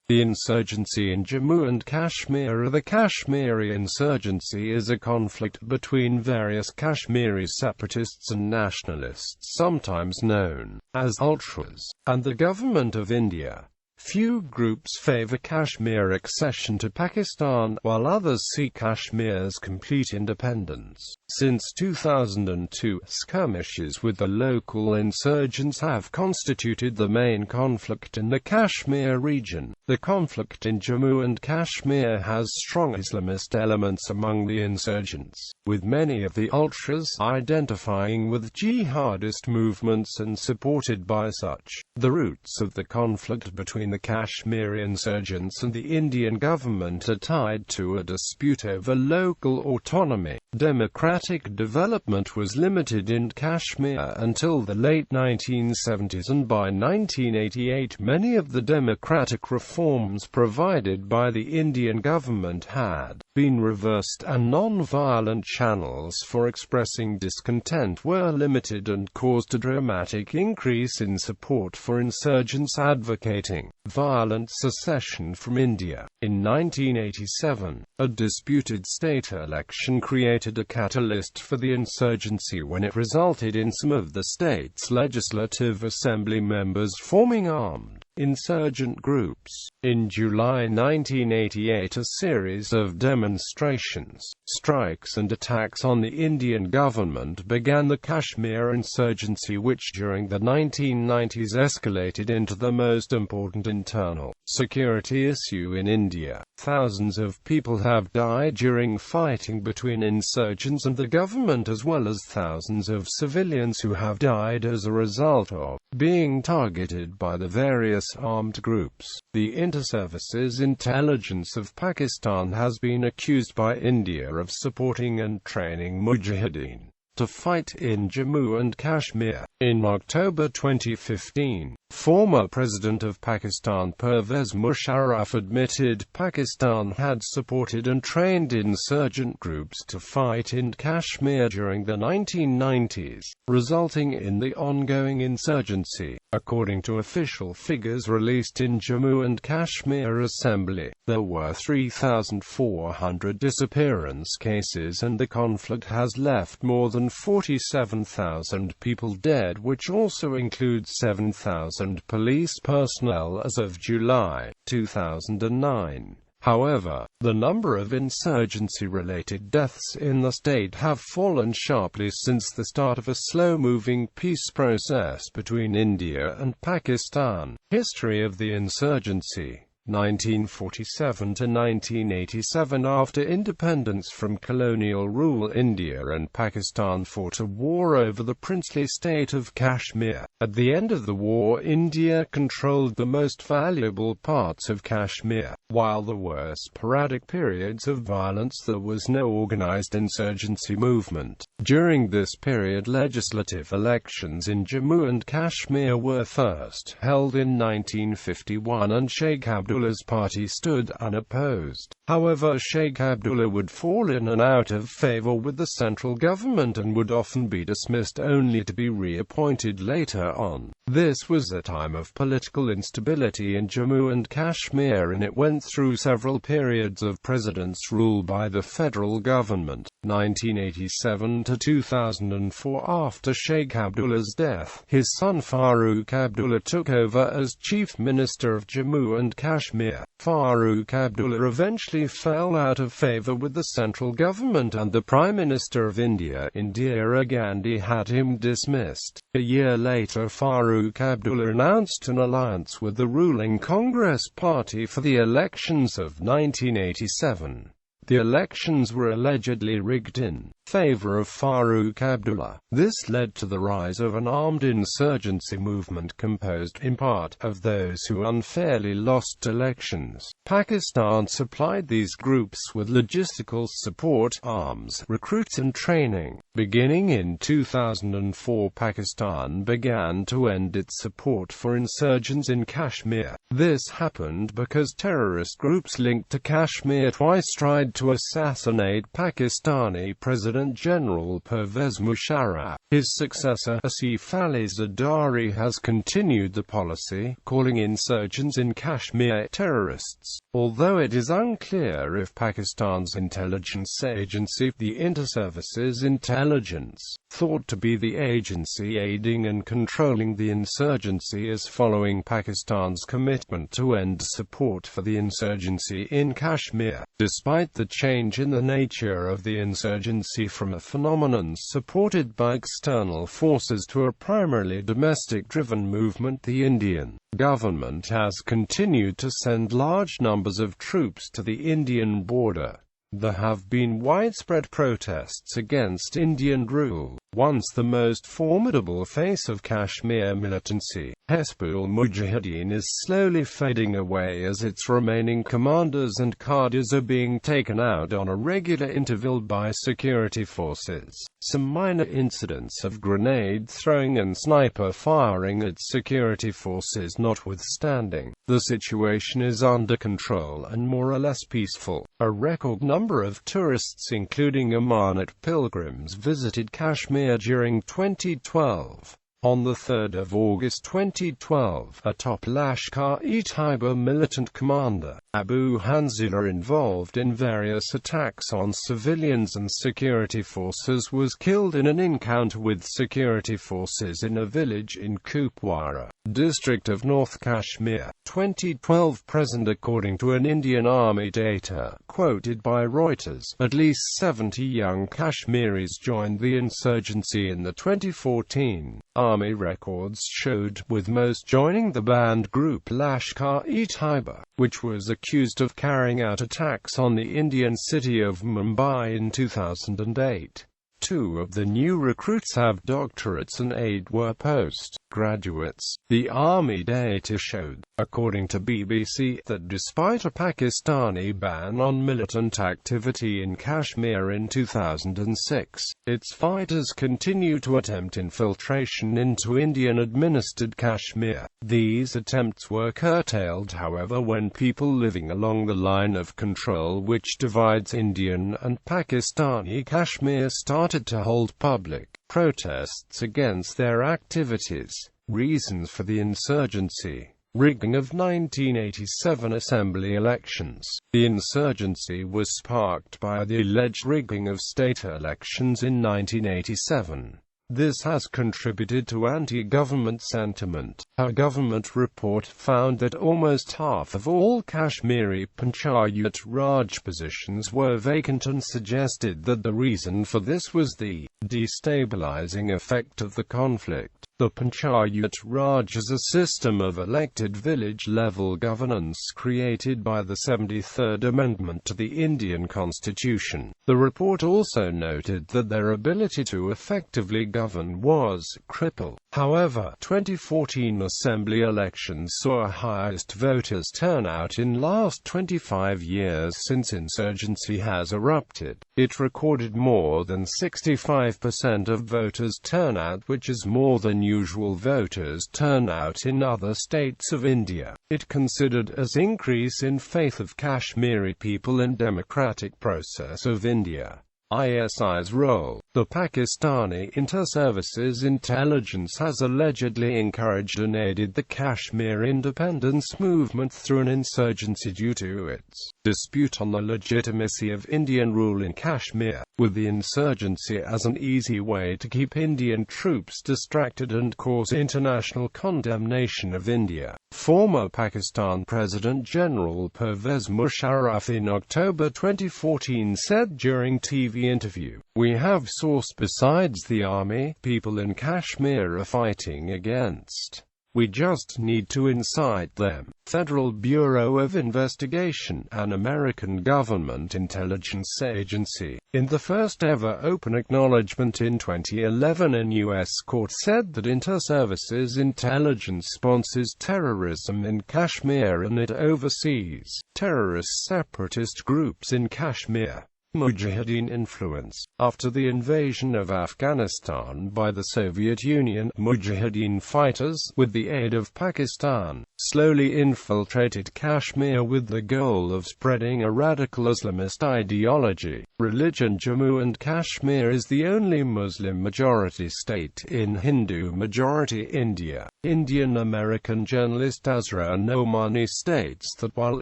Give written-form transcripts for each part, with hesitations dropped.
The insurgency in Jammu and Kashmir. The Kashmiri Insurgency is a conflict between various Kashmiri separatists and nationalists, sometimes known as ultras, and the Government of India. Few groups favour Kashmir accession to Pakistan, while others see Kashmir's complete independence. Since 2002, skirmishes with the local insurgents have constituted the main conflict in the Kashmir region. The conflict in Jammu and Kashmir has strong Islamist elements among the insurgents, with many of the ultras identifying with jihadist movements and supported by such. The roots of the conflict between the Kashmiri insurgents and the Indian government are tied to a dispute over local autonomy. Democratic development was limited in Kashmir until the late 1970s, and by 1988 many of the democratic reforms provided by the Indian government had been reversed, and non-violent channels for expressing discontent were limited and caused a dramatic increase in support for insurgents advocating violent secession from India. In 1987, a disputed state election created a catalyst for the insurgency when it resulted in some of the state's legislative assembly members forming armed insurgent groups. In July 1988, a series of demonstrations, strikes and attacks on the Indian government began the Kashmir insurgency, which during the 1990s escalated into the most important internal security issue in India. Thousands of people have died during fighting between insurgents and the government, as well as thousands of civilians who have died as a result of being targeted by the various armed groups. The Inter-Services Intelligence of Pakistan has been accused by India of supporting and training Mujahideen to fight in Jammu and Kashmir. In October 2015, former President of Pakistan Pervez Musharraf admitted Pakistan had supported and trained insurgent groups to fight in Kashmir during the 1990s, resulting in the ongoing insurgency. According to official figures released in Jammu and Kashmir Assembly, there were 3,400 disappearance cases, and the conflict has left more than 47,000 people dead, which also includes 7,000 police personnel as of July 2009. However, the number of insurgency-related deaths in the state have fallen sharply since the start of a slow-moving peace process between India and Pakistan. History of the insurgency. 1947 to 1987. After independence from colonial rule, India and Pakistan fought a war over the princely state of Kashmir. At the end of the war, India controlled the most valuable parts of Kashmir. While there were sporadic periods of violence, there was no organized insurgency movement. During this period, legislative elections in Jammu and Kashmir were first held in 1951, and Sheikh Abdullah's party stood unopposed. However, Sheikh Abdullah would fall in and out of favor with the central government and would often be dismissed only to be reappointed later on. This was a time of political instability in Jammu and Kashmir, and it went through several periods of presidents' rule by the federal government. 1987 to 2004. After Sheikh Abdullah's death, his son Farooq Abdullah took over as Chief Minister of Jammu and Kashmir. Farooq Abdullah eventually fell out of favor with the central government, and the Prime Minister of India, Indira Gandhi, had him dismissed. A year later, Farooq Abdullah announced an alliance with the ruling Congress Party for the elections of 1987. The elections were allegedly rigged in favor of Farooq Abdullah. This led to the rise of an armed insurgency movement composed in part of those who unfairly lost elections. Pakistan supplied these groups with logistical support, arms, recruits and training. Beginning in 2004, Pakistan began to end its support for insurgents in Kashmir. This happened because terrorist groups linked to Kashmir twice tried to assassinate Pakistani President President General Pervez Musharraf. His successor, Asif Ali Zardari, has continued the policy, calling insurgents in Kashmir terrorists. Although it is unclear if Pakistan's intelligence agency, the Inter-Services Intelligence, thought to be the agency aiding and controlling the insurgency, is following Pakistan's commitment to end support for the insurgency in Kashmir. Despite the change in the nature of the insurgency from a phenomenon supported by external forces to a primarily domestic-driven movement, the Indian government has continued to send large numbers of troops to the Indian border. There have been widespread protests against Indian rule. Once the most formidable face of Kashmir militancy, Hezbollah Mujahideen, is slowly fading away as its remaining commanders and cadres are being taken out on a regular interval by security forces. Some minor incidents of grenade throwing and sniper firing at security forces notwithstanding, the situation is under control and more or less peaceful. A record number of tourists, including Amarnath pilgrims, visited Kashmir during 2012. On 3 August 2012, a top Lashkar-e-Taiba militant commander, Abu Hanzila, involved in various attacks on civilians and security forces, was killed in an encounter with security forces in a village in Kupwara, district of North Kashmir. 2012 present. According to an Indian Army data, quoted by Reuters, at least 70 young Kashmiris joined the insurgency in the 2014 Army records showed, with most joining the banned group Lashkar-e-Taiba, which was accused of carrying out attacks on the Indian city of Mumbai in 2008. Two of the new recruits have doctorates and 8 were post-graduates. The army data showed, according to BBC, that despite a Pakistani ban on militant activity in Kashmir in 2006, its fighters continue to attempt infiltration into Indian-administered Kashmir. These attempts were curtailed, however, when people living along the line of control which divides Indian and Pakistani Kashmir started to hold public protests against their activities. Reasons for the insurgency: rigging of 1987 assembly elections. The insurgency was sparked by the alleged rigging of state elections in 1987. This has contributed to anti-government sentiment. A government report found that almost half of all Kashmiri Panchayat Raj positions were vacant and suggested that the reason for this was the destabilizing effect of the conflict. The Panchayat Raj is a system of elected village-level governance created by the 73rd Amendment to the Indian Constitution. The report also noted that their ability to effectively govern was crippled. However, 2014 assembly elections saw highest voters turnout in last 25 years since insurgency has erupted. It recorded more than 65% of voters turnout, which is more than usual voters turnout in other states of India. It considered as increase in faith of Kashmiri people in democratic process of India. ISI's role. The Pakistani Inter-Services Intelligence has allegedly encouraged and aided the Kashmir independence movement through an insurgency due to its dispute on the legitimacy of Indian rule in Kashmir, with the insurgency as an easy way to keep Indian troops distracted and cause international condemnation of India. Former Pakistan President General Pervez Musharraf in October 2014 said during TV interview, "We have source besides the army, people in Kashmir are fighting against. We just need to incite them." Federal Bureau of Investigation, an American government intelligence agency, in the first ever open acknowledgement in 2011 in U.S. court, said that Inter-Services Intelligence sponsors terrorism in Kashmir and it oversees terrorist separatist groups in Kashmir. Mujahideen Influence. After the invasion of Afghanistan by the Soviet Union, Mujahideen fighters, with the aid of Pakistan, slowly infiltrated Kashmir with the goal of spreading a radical Islamist ideology. Religion. Jammu and Kashmir is the only Muslim-majority state in Hindu-majority India. Indian-American journalist Azra Nomani states that while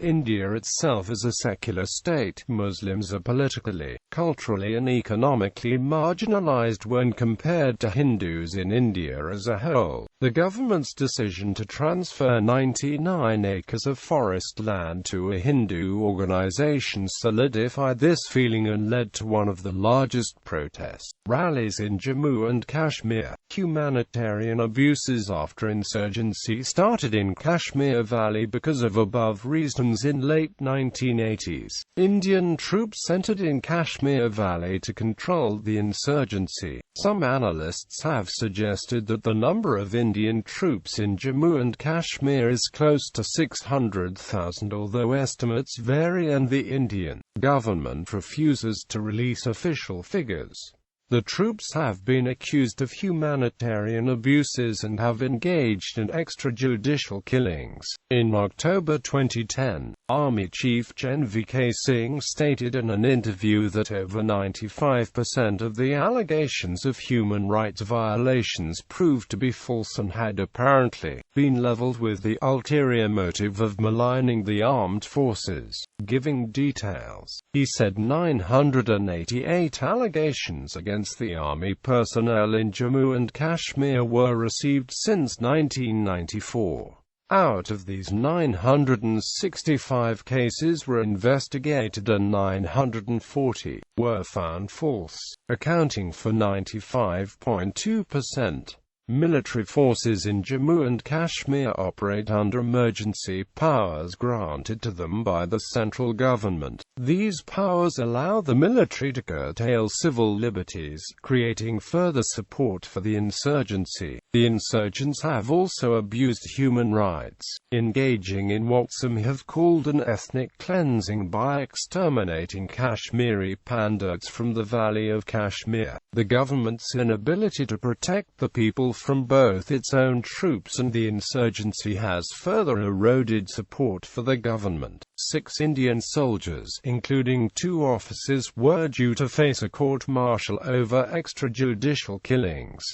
India itself is a secular state, Muslims are politically, culturally and economically marginalized when compared to Hindus in India as a whole. The government's decision to transfer 99 acres of forest land to a Hindu organization solidified this feeling and led to one of the largest protest rallies in Jammu and Kashmir. Humanitarian abuses. After insurgency started in Kashmir Valley because of above reasons in late 1980s, Indian troops entered in Kashmir Valley to control the insurgency. Some analysts have suggested that the number of Indian troops in Jammu and Kashmir is close to 600,000, although estimates vary and the Indian government refuses to release official figures. The troops have been accused of humanitarian abuses and have engaged in extrajudicial killings. In October 2010, Army Chief Gen V.K. Singh stated in an interview that over 95% of the allegations of human rights violations proved to be false and had apparently been leveled with the ulterior motive of maligning the armed forces. Giving details, he said 988 allegations against the army personnel in Jammu and Kashmir were received since 1994. Out of these, 965 cases were investigated and 940 were found false, accounting for 95.2%. Military forces in Jammu and Kashmir operate under emergency powers granted to them by the central government. These powers allow the military to curtail civil liberties, creating further support for the insurgency. The insurgents have also abused human rights, engaging in what some have called an ethnic cleansing by exterminating Kashmiri Pandits from the Valley of Kashmir. The government's inability to protect the people from both its own troops and the insurgency has further eroded support for the government. 6 Indian soldiers, including 2 officers, were due to face a court-martial over extrajudicial killings.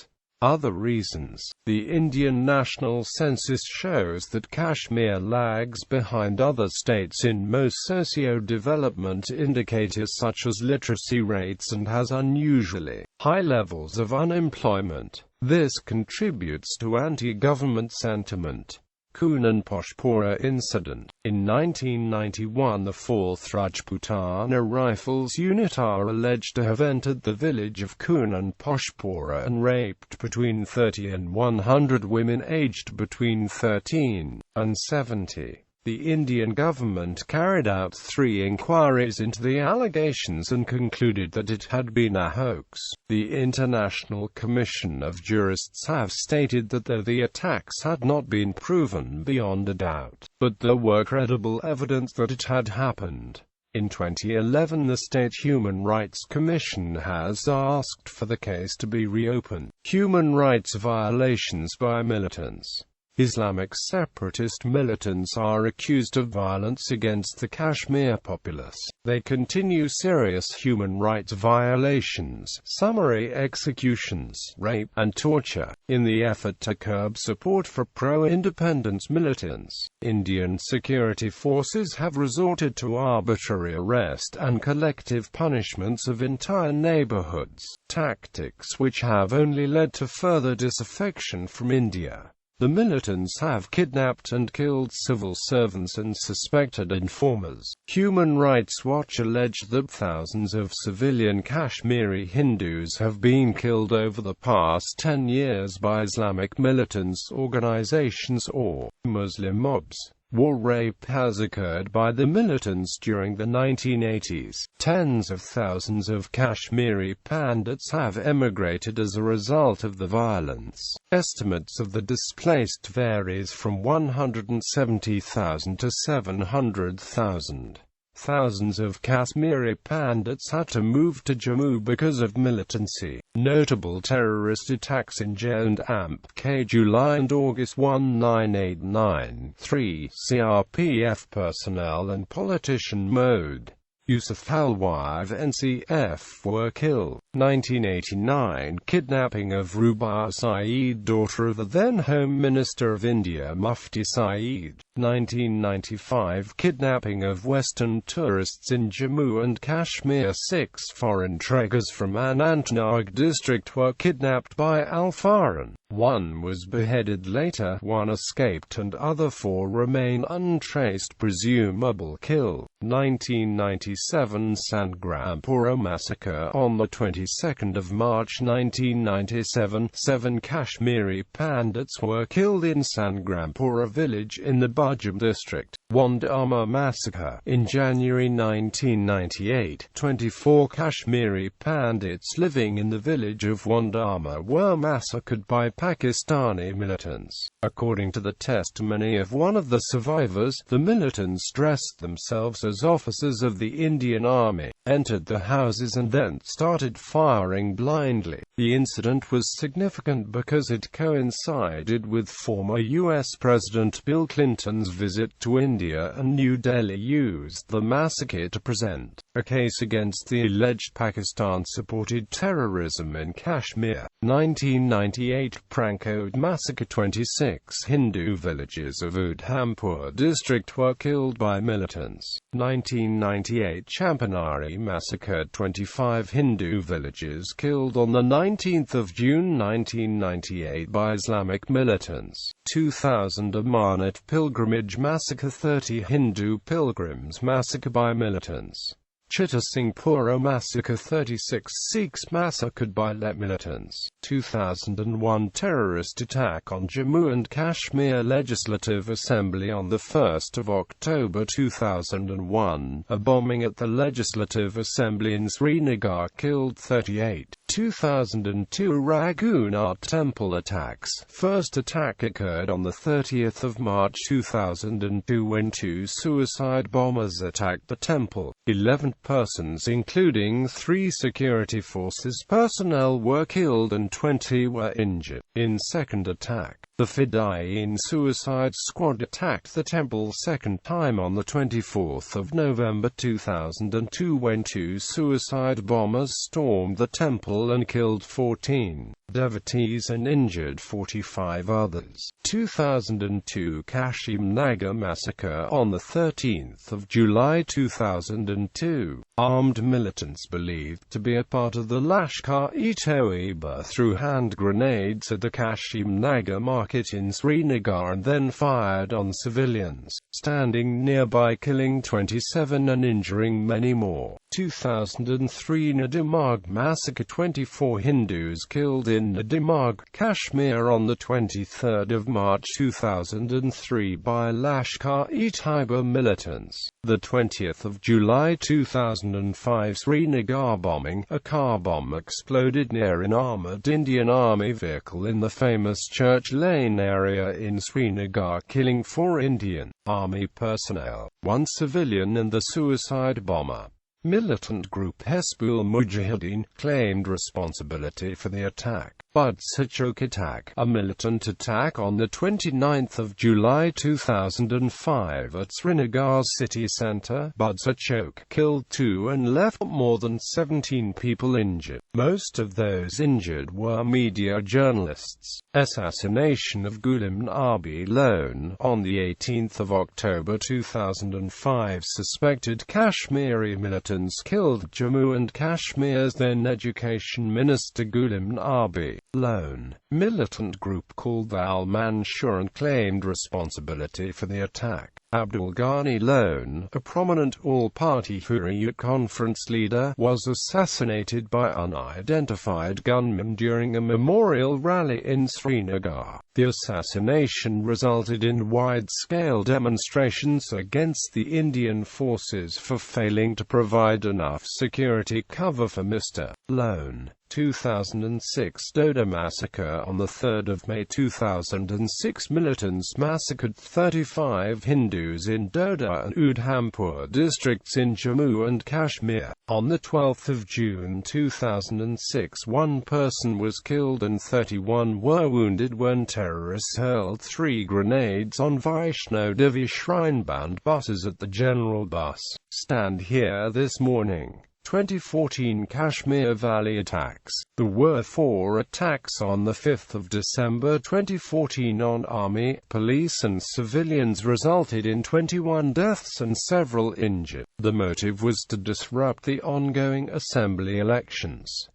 Other reasons. The Indian national census shows that Kashmir lags behind other states in most socio-development indicators such as literacy rates and has unusually high levels of unemployment. This contributes to anti-government sentiment. Kunan Poshpora incident. In 1991, the 4th Rajputana Rifles Unit are alleged to have entered the village of Kunan Poshpora and raped between 30 and 100 women aged between 13 and 70. The Indian government carried out 3 inquiries into the allegations and concluded that it had been a hoax. The International Commission of Jurists have stated that though the attacks had not been proven beyond a doubt, but there were credible evidence that it had happened. In 2011, the State Human Rights Commission has asked for the case to be reopened. Human rights violations by militants. Islamic separatist militants are accused of violence against the Kashmir populace. They continue serious human rights violations, summary executions, rape, and torture, in the effort to curb support for pro-independence militants. Indian security forces have resorted to arbitrary arrest and collective punishments of entire neighborhoods, tactics which have only led to further disaffection from India. The militants have kidnapped and killed civil servants and suspected informers. Human Rights Watch alleged that thousands of civilian Kashmiri Hindus have been killed over the past 10 years by Islamic militants organizations or Muslim mobs. War rape has occurred by the militants during the 1980s. Tens of thousands of Kashmiri Pandits have emigrated as a result of the violence. Estimates of the displaced varies from 170,000 to 700,000. Thousands of Kashmiri Pandits had to move to Jammu because of militancy. Notable terrorist attacks in J&K July and August 1989. 3. CRPF personnel and politician mode. Yusuf Alwai of NCF were killed. 1989 Kidnapping of Ruba Saeed, daughter of the then Home Minister of India Mufti Saeed. 1995 Kidnapping of Western tourists in Jammu and Kashmir. 6 foreign trekkers from Anantnag district were kidnapped by Al-Faran. 1 was beheaded later, 1 escaped and other 4 remain untraced, presumable kill. 1997 Sangrampura Massacre. On the 22nd of March 1997, 7 Kashmiri Pandits were killed in Sangrampura village in the Bajam district. Doda Massacre. In January 1998, 24 Kashmiri Pandits living in the village of Doda were massacred by Pakistani militants. According to the testimony of one of the survivors, the militants dressed themselves as officers of the Indian Army, entered the houses and then started firing blindly. The incident was significant because it coincided with former U.S. President Bill Clinton's visit to India, and New Delhi used the massacre to present a case against the alleged Pakistan-supported terrorism in Kashmir. 1998 Prankode Massacre. 26 Hindu villages of Udhampur district were killed by militants. 1998 Champanari Massacre. 25 Hindu villages killed on the 19th of June 1998 by Islamic militants. 2000 Amarnath Pilgrimage Massacre. 30 Hindu pilgrims massacred by militants. Chitta Singhpura Massacre. 36 Sikhs massacred by militants. 2001 terrorist attack on Jammu and Kashmir Legislative Assembly on 1 October 2001. A bombing at the Legislative Assembly in Srinagar killed 38. 2002 Raghu temple attacks. First attack occurred on 30 March 2002 when 2 suicide bombers attacked the temple. 11 persons including 3 security forces personnel were killed and 20 were injured. In second attack, the Fedayeen suicide squad attacked the temple second time on 24 November 2002 when 2 suicide bombers stormed the temple and killed 14 devotees and injured 45 others. 2002 Kashim Nagar Massacre. On 13 July 2002, armed militants believed to be a part of the Lashkar-e-Toiba threw hand grenades at the Kashim Nagar market in Srinagar and then fired on civilians standing nearby, killing 27 and injuring many more. 2003 Nadimag Massacre. 24 Hindus killed in Nadimag, Kashmir on 23 March 2003 by Lashkar-e-Toiba militants. 20 July 2005 Srinagar Bombing. A car bomb exploded near an armoured Indian Army vehicle in the famous Church Lane area in Srinagar, killing 4 Indian Army personnel, 1 civilian and the suicide bomber. Militant group Hezbollah Mujahideen claimed responsibility for the attack. Budsachok attack. A militant attack on 29 July 2005 at Srinagar city centre, Budsachok, killed 2 and left more than 17 people injured. Most of those injured were media journalists. Assassination of Ghulam Nabi Lone. On 18 October 2005, suspected Kashmiri militants killed Jammu and Kashmir's then Education Minister Ghulam Nabi Lone. Militant group called Al-Mansur claimed responsibility for the attack. Abdul Ghani Lone, a prominent all-party Hurriyat conference leader, was assassinated by unidentified gunmen during a memorial rally in Srinagar. The assassination resulted in wide-scale demonstrations against the Indian forces for failing to provide enough security cover for Mr. Lone. 2006 Doda Massacre. On 3 May 2006, militants massacred 35 Hindus in Doda and Udhampur districts in Jammu and Kashmir. On 12 June 2006, one person was killed and 31 were wounded when terrorists hurled 3 grenades on Vaishno Devi shrine-bound buses at the General Bus stand here this morning. 2014 Kashmir Valley attacks. There were 4 attacks on 5 December 2014 on army, police and civilians, resulted in 21 deaths and several injured. The motive was to disrupt the ongoing assembly elections.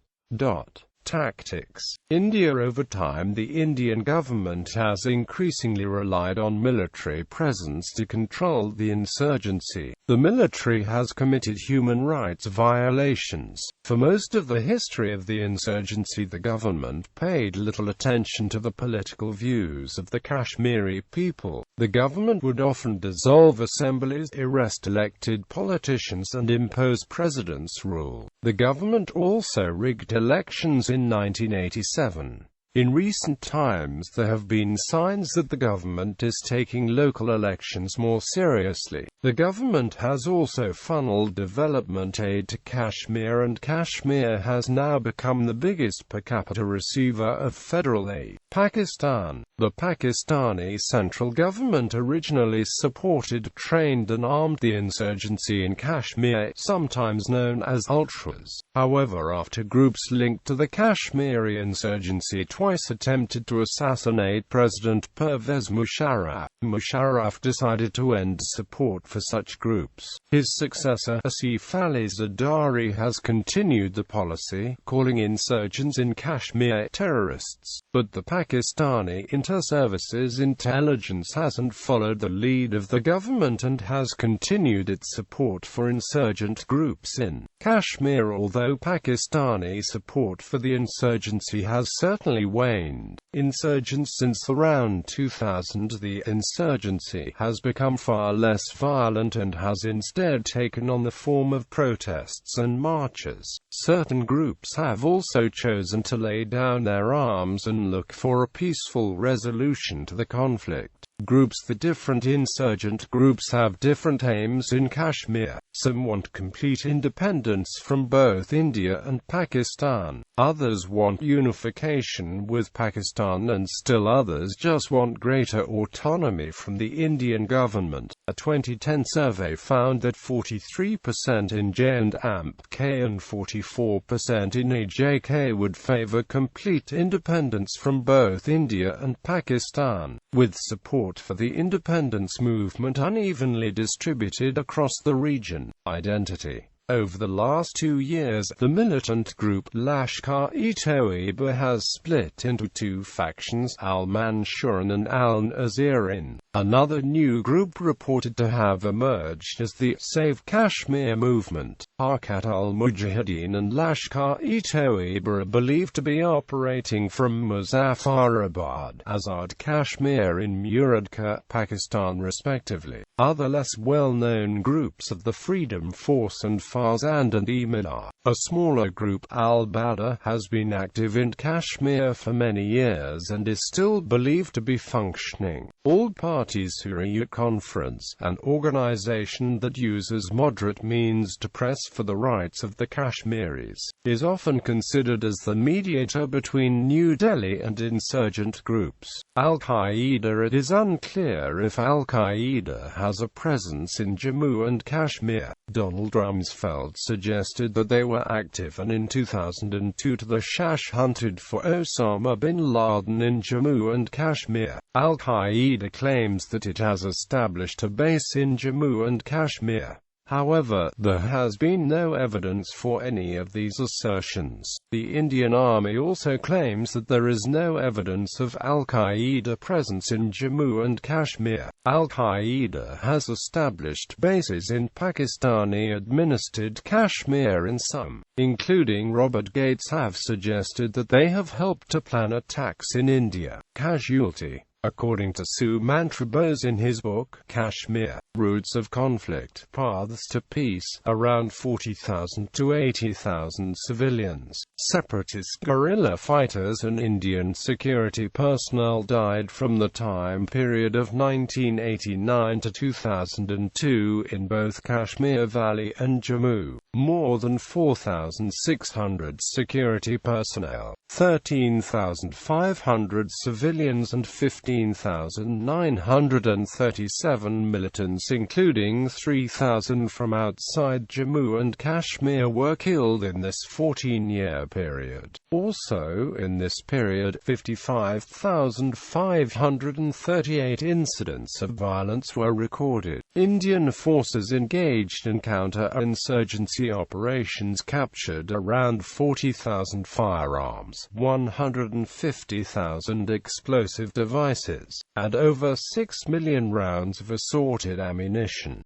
Tactics. India. Over time, the Indian government has increasingly relied on military presence to control the insurgency. The military has committed human rights violations. For most of the history of the insurgency, the government paid little attention to the political views of the Kashmiri people. The government would often dissolve assemblies, arrest elected politicians and impose president's rule. The government also rigged elections in 1987. In recent times, there have been signs that the government is taking local elections more seriously. The government has also funneled development aid to Kashmir, and Kashmir has now become the biggest per capita receiver of federal aid. Pakistan. The Pakistani central government originally supported, trained and armed the insurgency in Kashmir, sometimes known as ultras. However, after groups linked to the Kashmiri insurgency twice attempted to assassinate President Pervez Musharraf, Musharraf decided to end support for such groups. His successor, Asif Ali Zardari, has continued the policy, calling insurgents in Kashmir terrorists. But the Pakistani Inter-Services Intelligence hasn't followed the lead of the government and has continued its support for insurgent groups in Kashmir. Although Pakistani support for the insurgency has certainly waned, since around 2000, the insurgency has become far less violent and has instead taken on the form of protests and marches. Certain groups have also chosen to lay down their arms and look for a peaceful resolution to the conflict. The different insurgent groups have different aims in Kashmir. Some want complete independence from both India and Pakistan. Others want unification with Pakistan, and still others just want greater autonomy from the Indian government. A 2010 survey found that 43% in J&K and 44% in AJK would favor complete independence from both India and Pakistan, with support for the independence movement unevenly distributed across the region. Identity. Over the last 2 years, the militant group Lashkar-e-Toiba has split into 2 factions, Al-Mansuran and Al-Nazirin. Another new group reported to have emerged as the Save Kashmir movement. Harkat al-Mujahideen and Lashkar-e-Toiba are believed to be operating from Muzaffarabad, Azad Kashmir in Muradka, Pakistan respectively. Other less well-known groups are the Freedom Force and Farzand and Emilah. A smaller group, Al-Bada, has been active in Kashmir for many years and is still believed to be functioning. All Parties Hurriyat Conference, an organization that uses moderate means to press for the rights of the Kashmiris, is often considered as the mediator between New Delhi and insurgent groups. Al-Qaeda. It is unclear if Al-Qaeda has a presence in Jammu and Kashmir. Donald Rumsfeld suggested that they were active, and in 2002 the Shah hunted for Osama bin Laden in Jammu and Kashmir. Al-Qaeda claims that it has established a base in Jammu and Kashmir. However, there has been no evidence for any of these assertions. The Indian Army also claims that there is no evidence of Al-Qaeda presence in Jammu and Kashmir. Al-Qaeda has established bases in Pakistani-administered Kashmir, and some, including Robert Gates, have suggested that they have helped to plan attacks in India. Casualty. According to Sumantra Bose in his book, Kashmir, Roots of Conflict, Paths to Peace, around 40,000 to 80,000 civilians, separatist guerrilla fighters and Indian security personnel died from the time period of 1989 to 2002 in both Kashmir Valley and Jammu. More than 4,600 security personnel, 13,500 civilians and 15,937 militants, including 3,000 from outside Jammu and Kashmir, were killed in this 14-year period. Also in this period, 55,538 incidents of violence were recorded. Indian forces engaged in counter-insurgency operations, captured around 40,000 firearms, 150,000 explosive devices, and over 6 million rounds of assorted ammunition.